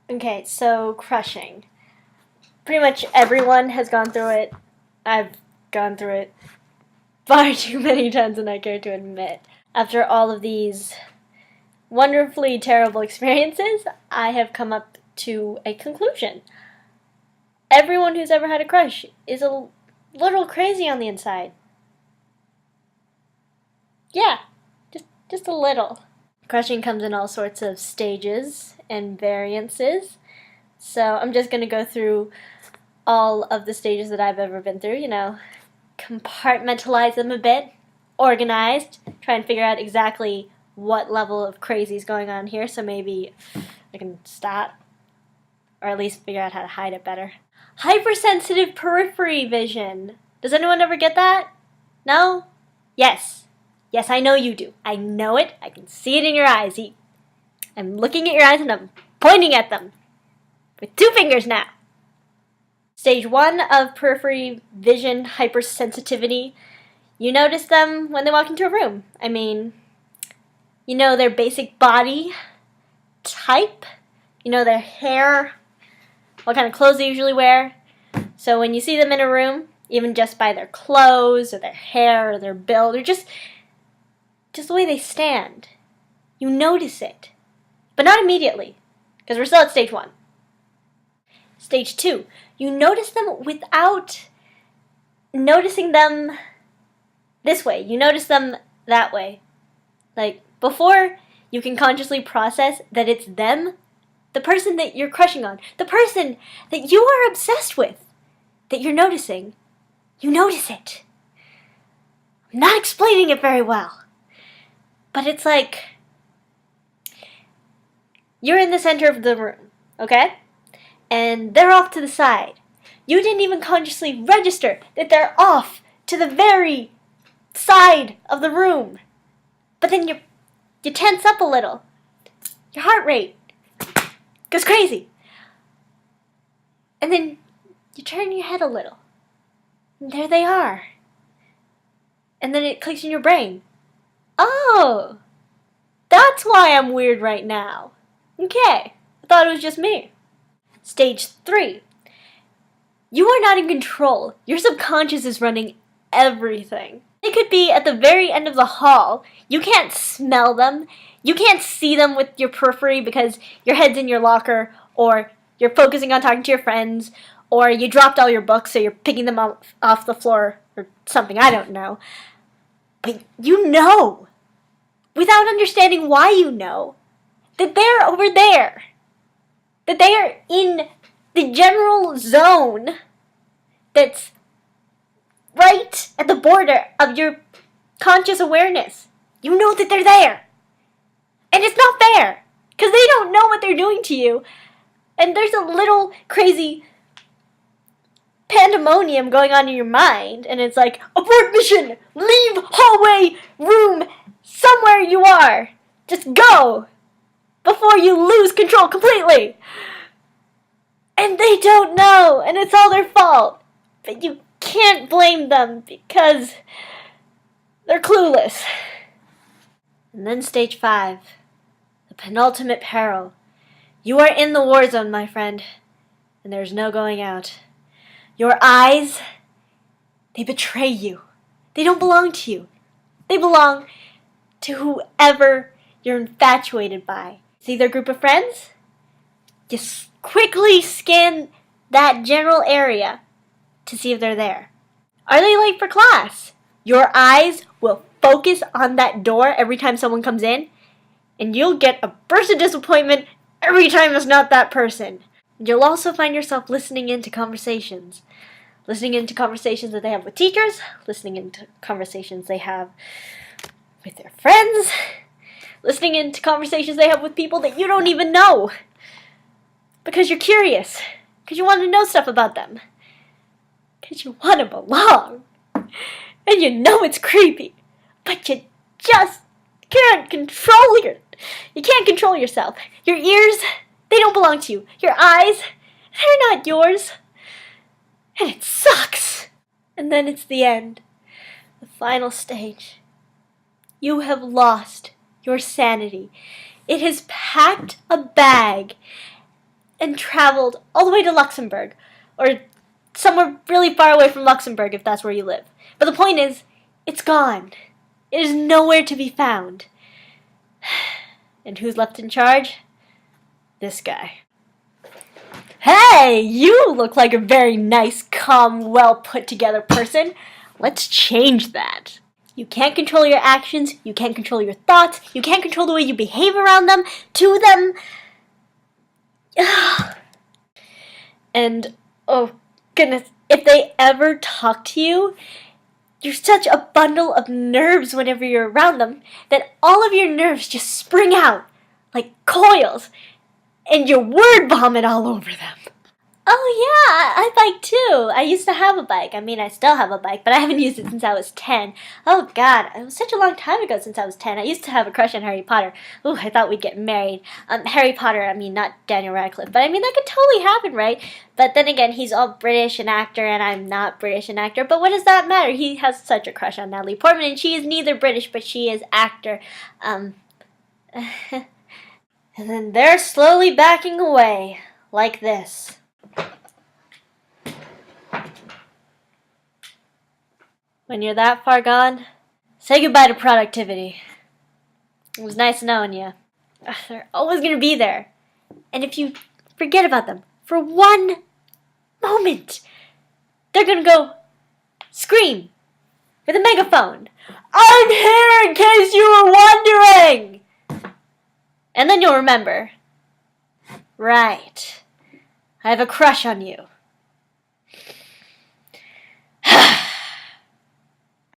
Okay, so crushing. Pretty much everyone has gone through it. I've gone through it far too many times than I care to admit. After all of these wonderfully terrible experiences, I have come up to a conclusion. Everyone who's ever had a crush is a little crazy on the inside. Yeah, just a little. Crushing comes in all sorts of stages and variances. So I'm just going to go through all of the stages that I've ever been through, compartmentalize them a bit, organized, try and figure out exactly what level of crazy is going on here, so maybe I can stop, or at least figure out how to hide it better. Hypersensitive periphery vision. Does anyone ever get that? No? Yes. Yes, I know you do. I know it. I can see it in your eyes. I'm looking at your eyes and I'm pointing at them. With 2 fingers now. Stage 1 of periphery vision hypersensitivity. You notice them when they walk into a room. I mean, you know their basic body type. You know their hair, what kind of clothes they usually wear. So when you see them in a room, even just by their clothes or their hair or their build or just the way they stand, you notice it. But not immediately, because we're still at stage 1. Stage 2, you notice them without noticing them this way. You notice them that way. Like, before you can consciously process that it's them, the person that you're crushing on, the person that you are obsessed with, that you're noticing, you notice it. I'm not explaining it very well, but it's like you're in the center of the room, okay? And they're off to the side. You didn't even consciously register that they're off to the very side of the room. But then you tense up a little. Your heart rate goes crazy. And then you turn your head a little. And there they are. And then it clicks in your brain. Oh, that's why I'm weird right now. Okay, I thought it was just me. Stage 3. You are not in control. Your subconscious is running everything. They could be at the very end of the hall. You can't smell them. You can't see them with your periphery because your head's in your locker, or you're focusing on talking to your friends, or you dropped all your books so you're picking them up off the floor or something, I don't know. But you know, without understanding why you know, that they're over there. That they are in the general zone that's right at the border of your conscious awareness. You know that they're there. And it's not fair, because they don't know what they're doing to you. And there's a little crazy pandemonium going on in your mind, and it's like, abort mission! Leave hallway, room, somewhere you are! Just go! Before you lose control completely! And they don't know, and it's all their fault. But you can't blame them because they're clueless. And then stage 5, the penultimate peril. You are in the war zone, my friend, and there's no going out. Your eyes, they betray you. They don't belong to you. They belong to whoever you're infatuated by. See their group of friends? Just quickly scan that general area to see if they're there. Are they late for class? Your eyes will focus on that door every time someone comes in, and you'll get a burst of disappointment every time it's not that person. You'll also find yourself listening into conversations. Listening into conversations that they have with teachers, listening into conversations they have with their friends, listening into conversations they have with people that you don't even know. Because you're curious. Because you want to know stuff about them. Because you want to belong. And you know it's creepy. But you just can't control you can't control yourself. Your ears, they don't belong to you. Your eyes, they're not yours. And it sucks. And then it's the end. The final stage. You have lost your sanity. It has packed a bag and traveled all the way to Luxembourg, or somewhere really far away from Luxembourg if that's where you live. But the point is, it's gone. It is nowhere to be found. And who's left in charge? This guy. Hey, you look like a very nice, calm, well put together person. Let's change that. You can't control your actions, you can't control your thoughts, you can't control the way you behave around them, to them. And, oh goodness, if they ever talk to you, you're such a bundle of nerves whenever you're around them that all of your nerves just spring out like coils and you word vomit all over them. Oh yeah, I bike too. I used to have a bike. I mean, I still have a bike, but I haven't used it since I was 10. Oh god, it was such a long time ago since I was 10. I used to have a crush on Harry Potter. Ooh, I thought we'd get married. Harry Potter, I mean, not Daniel Radcliffe, but I mean, that could totally happen, right? But then again, he's all British and actor, and I'm not British and actor, but what does that matter? He has such a crush on Natalie Portman, and she is neither British, but she is actor. And then they're slowly backing away, like this. When you're that far gone, say goodbye to productivity. It was nice knowing you. They're always going to be there. And if you forget about them for one moment, they're going to go scream with a megaphone. I'm here in case you were wondering! And then you'll remember. Right. I have a crush on you.